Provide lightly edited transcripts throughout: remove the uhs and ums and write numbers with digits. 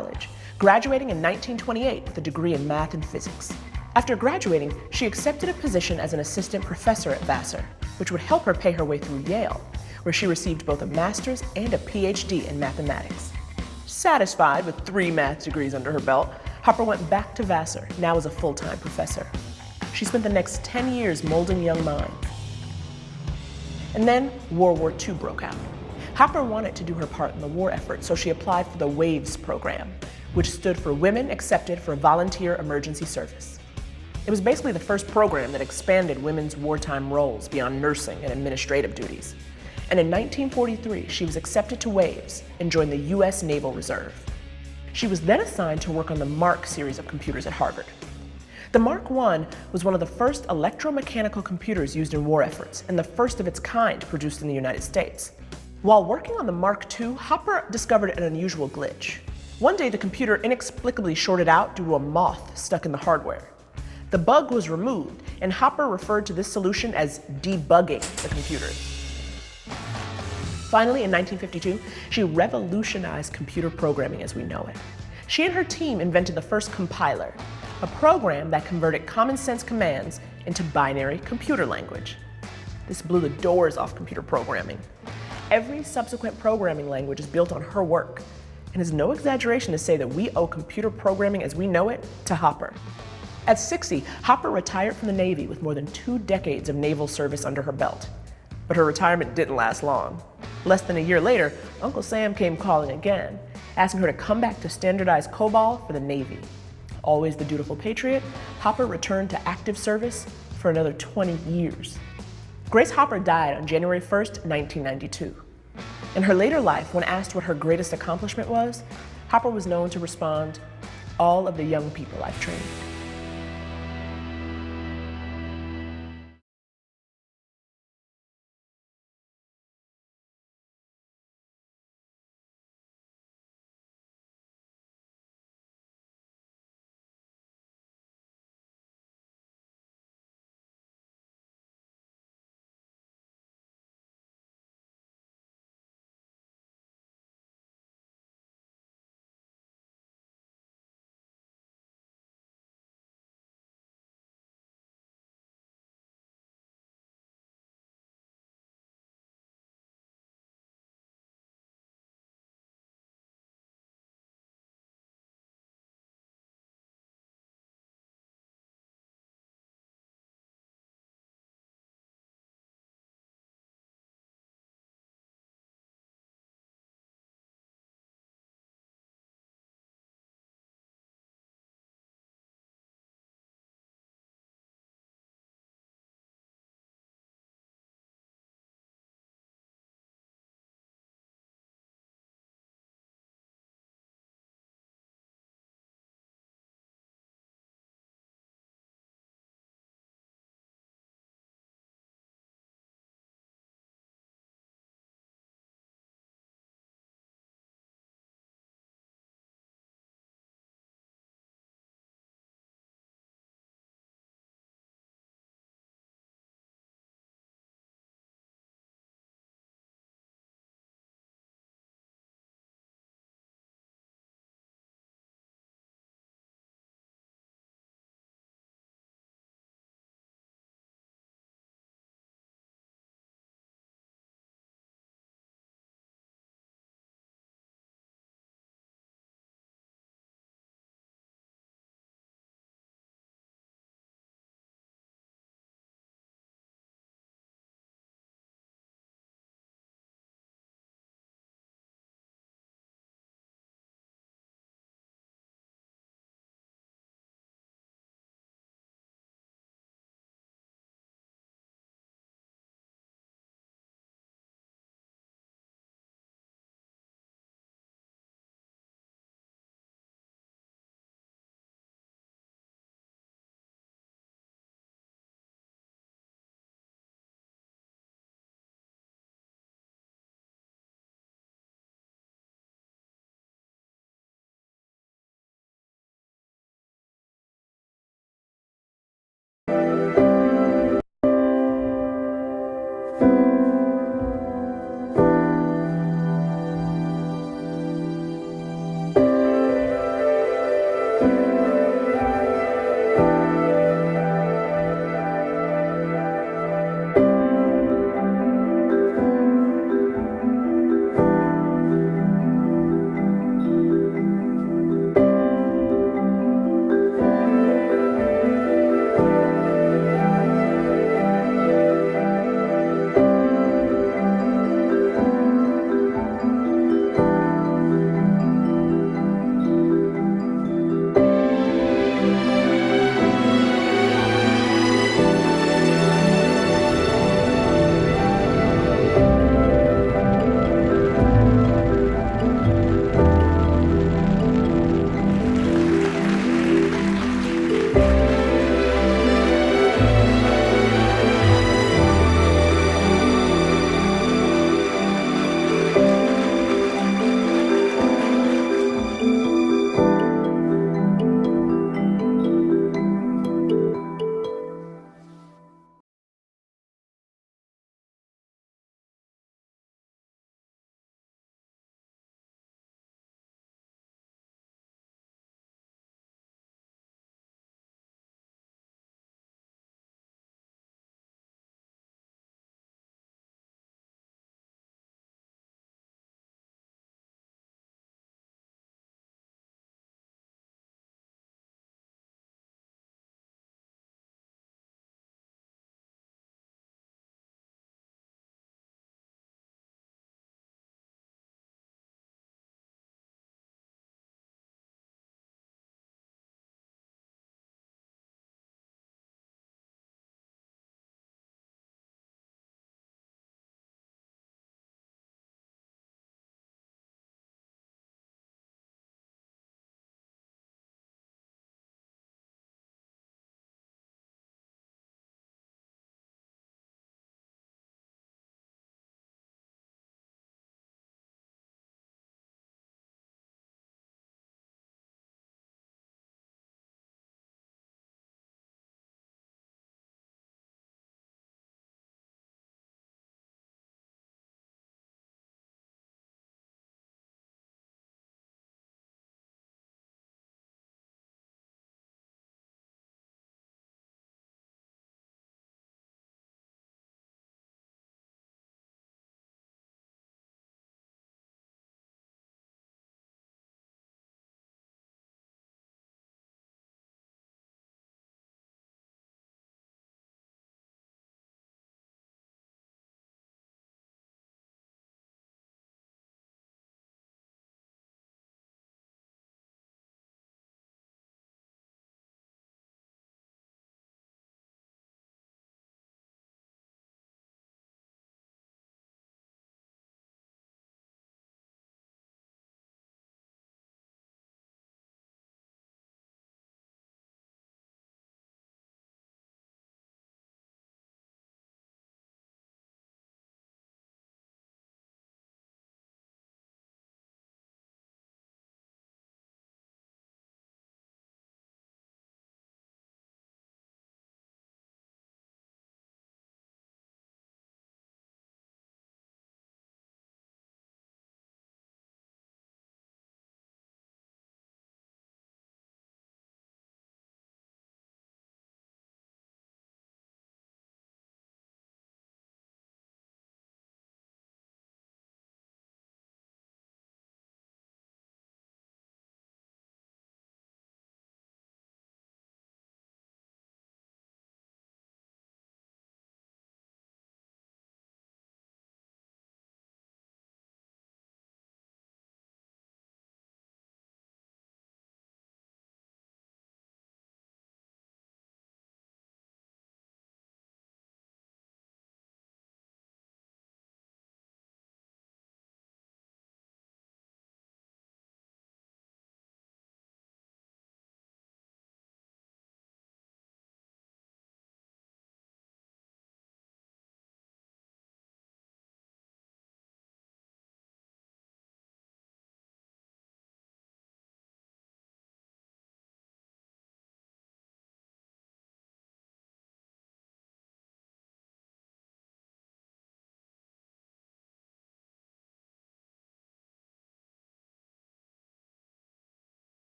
college, graduating in 1928 with a degree in math and physics. After graduating, she accepted a position as an assistant professor at Vassar, which would help her pay her way through Yale, where she received both a master's and a PhD in mathematics. Satisfied with 3 math degrees under her belt, Hopper went back to Vassar, now as a full-time professor. She spent the next 10 years molding young minds. And then World War II broke out. Hopper wanted to do her part in the war effort, so she applied for the WAVES program, which stood for Women Accepted for Volunteer Emergency Service. It was basically the first program that expanded women's wartime roles beyond nursing and administrative duties. And in 1943, she was accepted to WAVES and joined the U.S. Naval Reserve. She was then assigned to work on the MARC series of computers at Harvard. The Mark I was one of the first electromechanical computers used in war efforts and the first of its kind produced in the United States. While working on the Mark II, Hopper discovered an unusual glitch. One day, the computer inexplicably shorted out due to a moth stuck in the hardware. The bug was removed, and Hopper referred to this solution as debugging the computer. Finally, in 1952, she revolutionized computer programming as we know it. She and her team invented the first compiler, a program that converted common sense commands into binary computer language. This blew the doors off computer programming. Every subsequent programming language is built on her work, and it's no exaggeration to say that we owe computer programming as we know it to Hopper. At 60, Hopper retired from the Navy with more than 2 decades of naval service under her belt. But her retirement didn't last long. Less than a year later, Uncle Sam came calling again, asking her to come back to standardize COBOL for the Navy. Always the dutiful patriot, Hopper returned to active service for another 20 years. Grace Hopper died on January 1st, 1992. In her later life, when asked what her greatest accomplishment was, Hopper was known to respond, "All of the young people I've trained."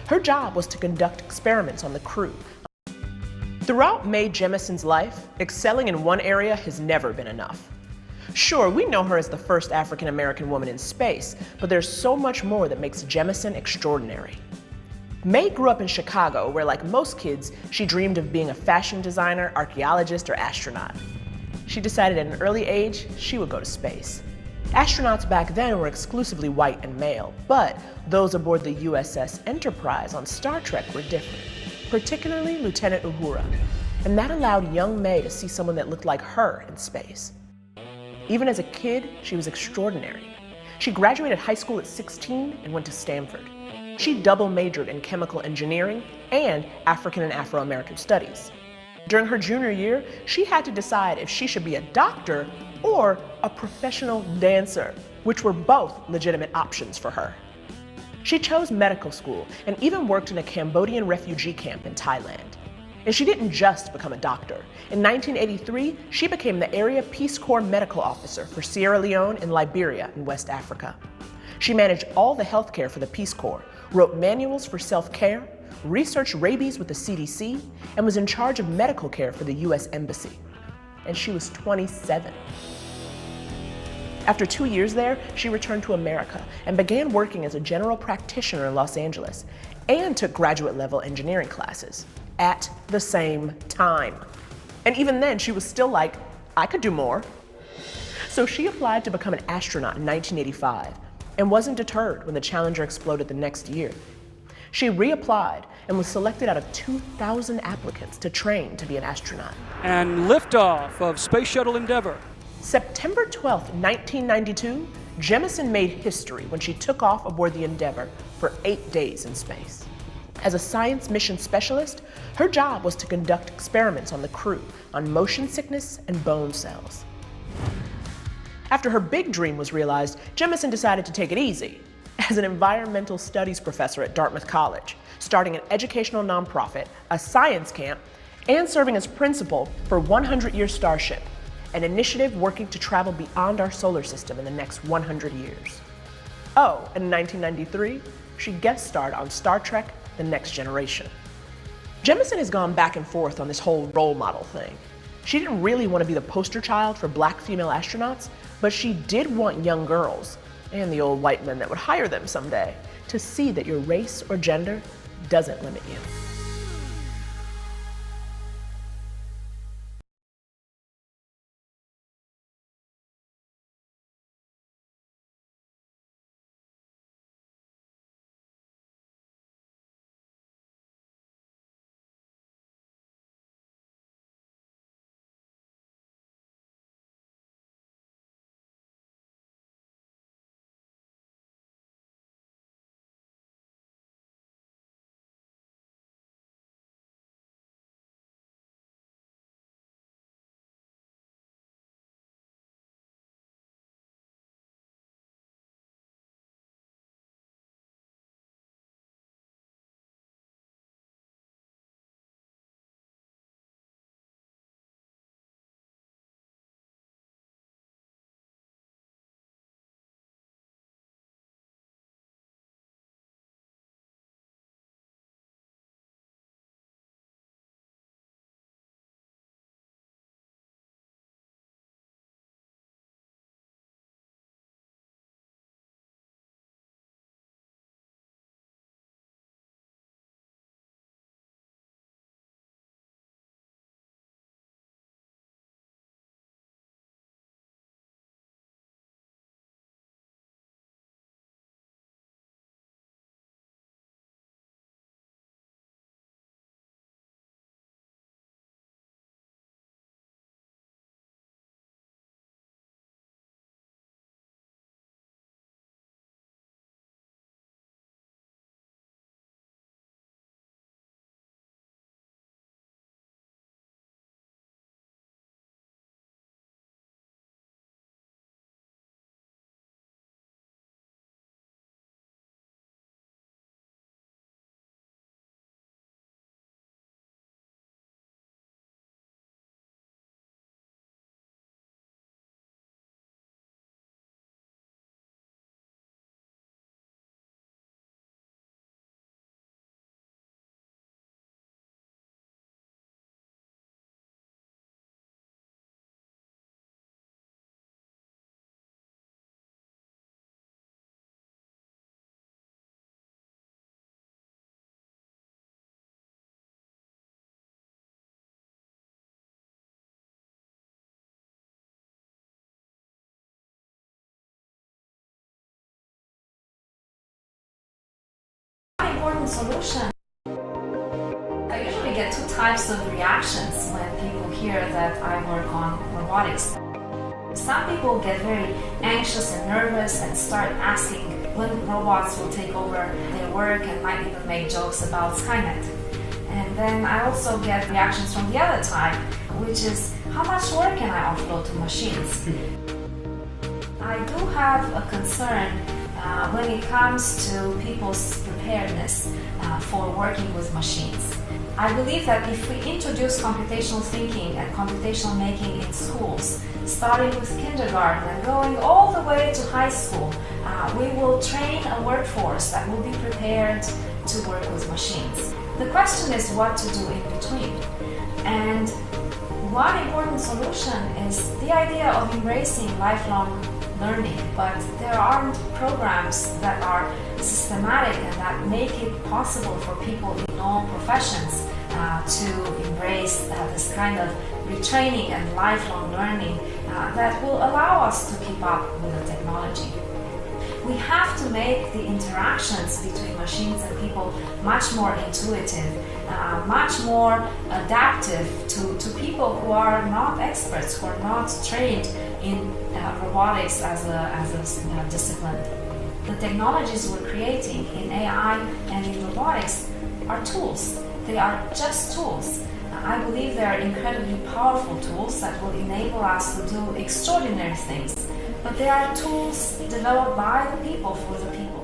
Her job was to conduct experiments on the crew. Throughout Mae Jemison's life, excelling in one area has never been enough. Sure, we know her as the first African-American woman in space, but there's so much more that makes Jemison extraordinary. Mae grew up in Chicago, where like most kids, she dreamed of being a fashion designer, archaeologist, or astronaut. She decided at an early age she would go to space. Astronauts back then were exclusively white and male, but those aboard the USS Enterprise on Star Trek were different, particularly Lieutenant Uhura, and that allowed young Mae to see someone that looked like her in space. Even as a kid, she was extraordinary. She graduated high school at 16 and went to Stanford. She double majored in chemical engineering and African and Afro-American studies. During her junior year, she had to decide if she should be a doctor or a professional dancer, which were both legitimate options for her. She chose medical school and even worked in a Cambodian refugee camp in Thailand. And she didn't just become a doctor. In 1983, she became the Area Peace Corps Medical Officer for Sierra Leone and Liberia in West Africa. She managed all the healthcare for the Peace Corps, wrote manuals for self-care, researched rabies with the CDC, and was in charge of medical care for the US Embassy. And she was 27. After 2 years there, she returned to America and began working as a general practitioner in Los Angeles and took graduate-level engineering classes at the same time. And even then, she was still like, I could do more. So she applied to become an astronaut in 1985 and wasn't deterred when the Challenger exploded the next year. She reapplied and was selected out of 2,000 applicants to train to be an astronaut. And liftoff of Space Shuttle Endeavour. September 12, 1992, Jemison made history when she took off aboard the Endeavour for 8 days in space. As a science mission specialist, her job was to conduct experiments on the crew on motion sickness and bone cells. After her big dream was realized, Jemison decided to take it easy as an environmental studies professor at Dartmouth College, starting an educational nonprofit, a science camp, and serving as principal for 100-Year Starship, an initiative working to travel beyond our solar system in the next 100 years. Oh, and in 1993, she guest starred on Star Trek: The Next Generation. Jemison has gone back and forth on this whole role model thing. She didn't really want to be the poster child for black female astronauts, but she did want young girls, and the old white men that would hire them someday, to see that your race or gender doesn't limit you. important solution. I usually get two types of reactions when people hear that I work on robotics. Some people get very anxious and nervous and start asking when robots will take over their work and might even make jokes about Skynet. And then I also get reactions from the other type, which is how much work can I offload to machines? I do have a concern when it comes to people's preparedness for working with machines. I believe that if we introduce computational thinking and computational making in schools, starting with kindergarten and going all the way to high school, we will train a workforce that will be prepared to work with machines. The question is what to do in between. And one important solution is the idea of embracing lifelong learning, but there aren't programs that are systematic and that make it possible for people in all professions to embrace this kind of retraining and lifelong learning that will allow us to keep up with the technology. We have to make the interactions between machines and people much more intuitive, much more adaptive to people who are not experts, who are not trained in robotics as a discipline. The technologies we're creating in AI and in robotics are tools. They are just tools. I believe they are incredibly powerful tools that will enable us to do extraordinary things. But they are tools developed by the people for the people.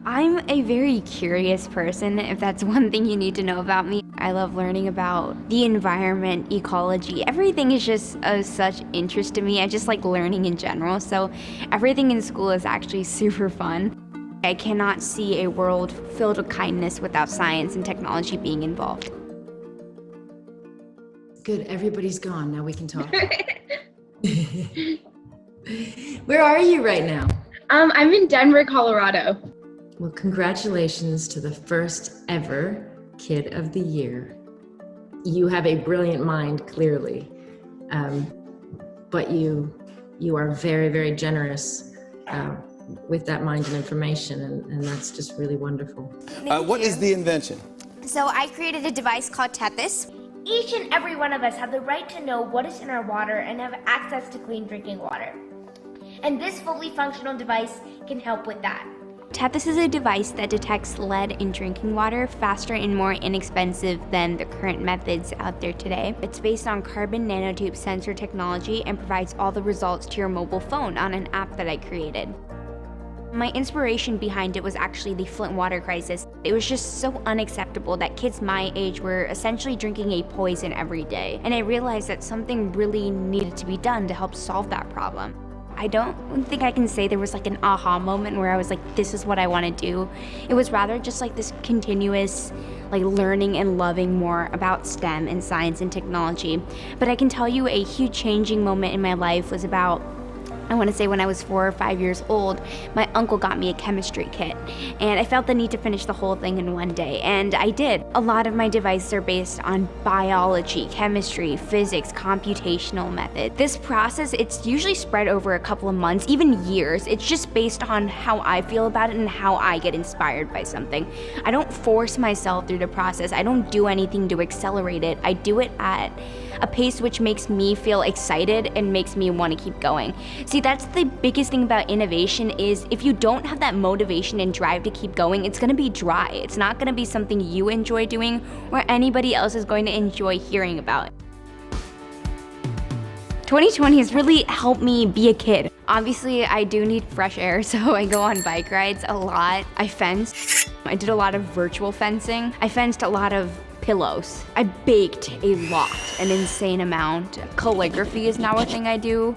I'm a very curious person, if that's one thing you need to know about me. I love learning about the environment, ecology. Everything is just of such interest to me. I just like learning in general, so everything in school is actually super fun. I cannot see a world filled with kindness without science and technology being involved. Good, everybody's gone. Now we can talk. Where are you right now? I'm in Denver, Colorado. Well, congratulations to the first ever Kid of the Year. You have a brilliant mind, clearly, but you are very, very generous with that mind and information, and that's just really wonderful. What is the invention? So I created a device called Tethys. Each and every one of us have the right to know what is in our water and have access to clean drinking water. And this fully functional device can help with that. Tethys is a device that detects lead in drinking water faster and more inexpensive than the current methods out there today. It's based on carbon nanotube sensor technology and provides all the results to your mobile phone on an app that I created. My inspiration behind it was actually the Flint water crisis. It was just so unacceptable that kids my age were essentially drinking a poison every day. And I realized that something really needed to be done to help solve that problem. I don't think I can say there was like an aha moment where I was like, this is what I want to do. It was rather just like this continuous like learning and loving more about STEM and science and technology. But I can tell you a huge changing moment in my life was about, I want to say when I was 4 or 5 years old, my uncle got me a chemistry kit, and I felt the need to finish the whole thing in one day, and I did. A lot of my devices are based on biology, chemistry, physics, computational method. This process, it's usually spread over a couple of months, even years. It's just based on how I feel about it and how I get inspired by something. I don't force myself through the process. I don't do anything to accelerate it. I do it at a pace which makes me feel excited and makes me want to keep going. See, that's the biggest thing about innovation is if you don't have that motivation and drive to keep going, it's gonna be dry. It's not gonna be something you enjoy doing or anybody else is going to enjoy hearing about. 2020 has really helped me be a kid. Obviously, I do need fresh air, so I go on bike rides a lot. I fence. I did a lot of virtual fencing. I fenced a lot of pillows. I baked a lot, an insane amount. Calligraphy is now a thing I do.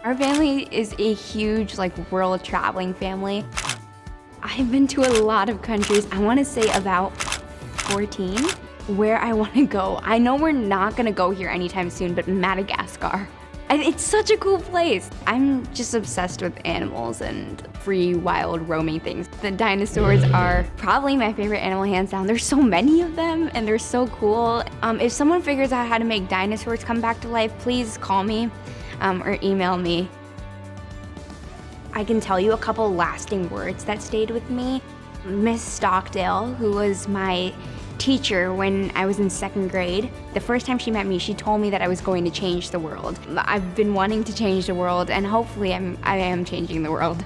Our family is a huge world traveling family. I've been to a lot of countries. I want to say about 14. Where I want to go. I know we're not gonna go here anytime soon, but Madagascar. It's such a cool place. I'm just obsessed with animals and free, wild, roaming things. The dinosaurs are probably my favorite animal, hands down. There's so many of them and they're so cool. If someone figures out how to make dinosaurs come back to life, please call me or email me. I can tell you a couple lasting words that stayed with me. Miss Stockdale, who was my teacher when I was in 2nd grade. The first time she met me, she told me that I was going to change the world. I've been wanting to change the world, and hopefully I am changing the world.